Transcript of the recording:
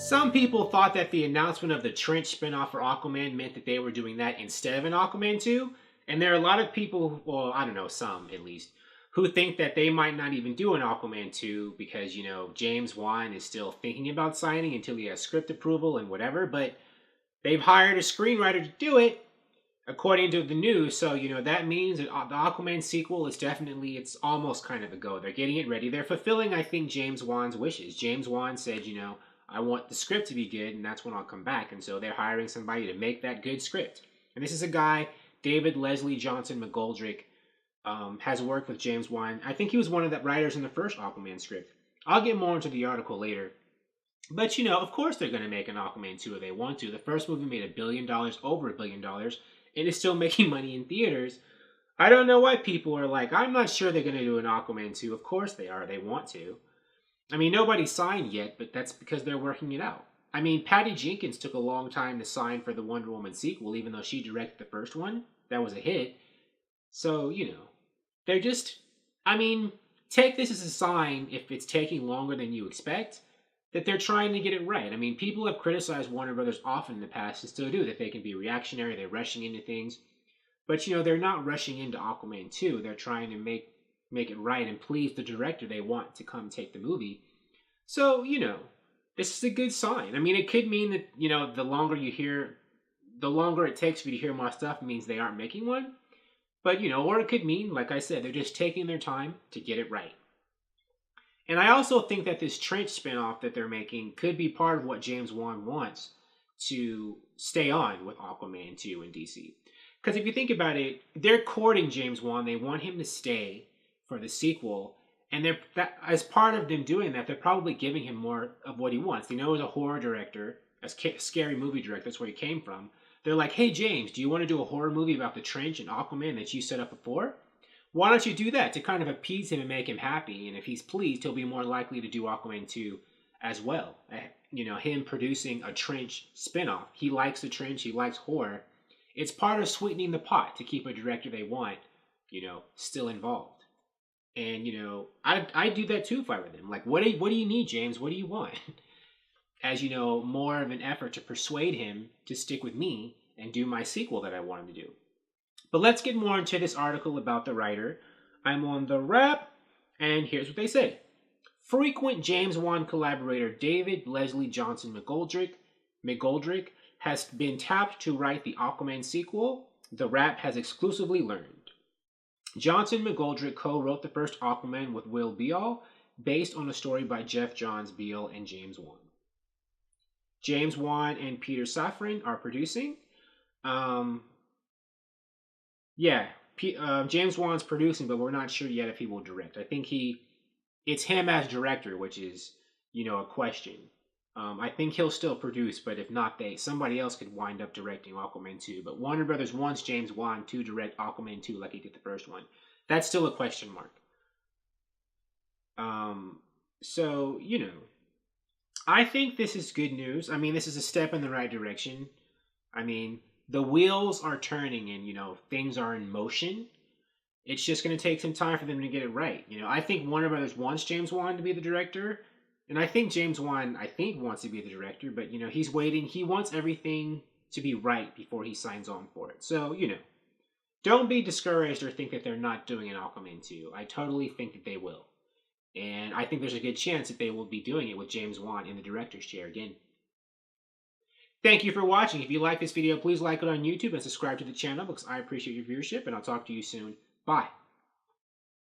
Some people thought that the announcement of the Trench spinoff for Aquaman meant that they were doing that instead of an Aquaman 2. And there are a lot of people, well, I don't know, some at least, who think that they might not even do an Aquaman 2 because, James Wan is still thinking about signing until he has script approval and whatever. But they've hired a screenwriter to do it, according to the news. So, that means that the Aquaman sequel is definitely, it's almost kind of a go. They're getting it ready. They're fulfilling, I think, James Wan's wishes. James Wan said, I want the script to be good, and that's when I'll come back. And so they're hiring somebody to make that good script. And this is a guy, David Leslie Johnson-McGoldrick, has worked with James Wan. I think he was one of the writers in the first Aquaman script. I'll get more into the article later. But, of course they're going to make an Aquaman 2 if they want to. The first movie made $1 billion, over $1 billion, and is still making money in theaters. I don't know why people are like, I'm not sure they're going to do an Aquaman 2. Of course they are. They want to. I mean, nobody signed yet, but that's because they're working it out. I mean, Patty Jenkins took a long time to sign for the Wonder Woman sequel, even though she directed the first one. That was a hit. So, they're just, take this as a sign, if it's taking longer than you expect, that they're trying to get it right. I mean, people have criticized Warner Brothers often in the past, and still do, that they can be reactionary, they're rushing into things. But, they're not rushing into Aquaman 2. They're trying to make it right and please the director they want to come take the movie. So, this is a good sign. I mean, it could mean that, the longer it takes for you to hear more stuff means they aren't making one. But, or it could mean, like I said, they're just taking their time to get it right. And I also think that this Trench spinoff that they're making could be part of what James Wan wants to stay on with Aquaman 2 in DC. Because if you think about it, they're courting James Wan. They want him to stay for the sequel. And as part of them doing that, they're probably giving him more of what he wants. They know as a horror director, as scary movie director, that's where he came from. They're like, hey, James, do you want to do a horror movie about the Trench and Aquaman that you set up before? Why don't you do that to kind of appease him and make him happy? And if he's pleased, he'll be more likely to do Aquaman 2 as well. Him producing a Trench spinoff. He likes the Trench. He likes horror. It's part of sweetening the pot to keep a director they want, still involved. And, I'd do that too if I were them. Like, what do you need, James? What do you want? As, more of an effort to persuade him to stick with me and do my sequel that I want him to do. But let's get more into this article about the writer. I'm on The Wrap, and here's what they say. Frequent James Wan collaborator David Leslie Johnson-McGoldrick has been tapped to write the Aquaman sequel, The Wrap has exclusively learned. Johnson-McGoldrick co-wrote the first Aquaman with Will Beall, based on a story by Jeff Johns, Beall, and James Wan. James Wan and Peter Safran are producing. James Wan's producing, but we're not sure yet if he will direct. I think it's him as director, which is, a question. I think he'll still produce, but if not, somebody else could wind up directing Aquaman 2. But Warner Brothers wants James Wan to direct Aquaman 2 like he did the first one. That's still a question mark. So, I think this is good news. I mean, this is a step in the right direction. I mean, the wheels are turning and, things are in motion. It's just going to take some time for them to get it right. I think Warner Brothers wants James Wan to be the director. And I think James Wan, wants to be the director. But, he's waiting. He wants everything to be right before he signs on for it. So, don't be discouraged or think that they're not doing an Aquaman 2. I totally think that they will. And I think there's a good chance that they will be doing it with James Wan in the director's chair again. Thank you for watching. If you like this video, please like it on YouTube and subscribe to the channel because I appreciate your viewership, and I'll talk to you soon. Bye.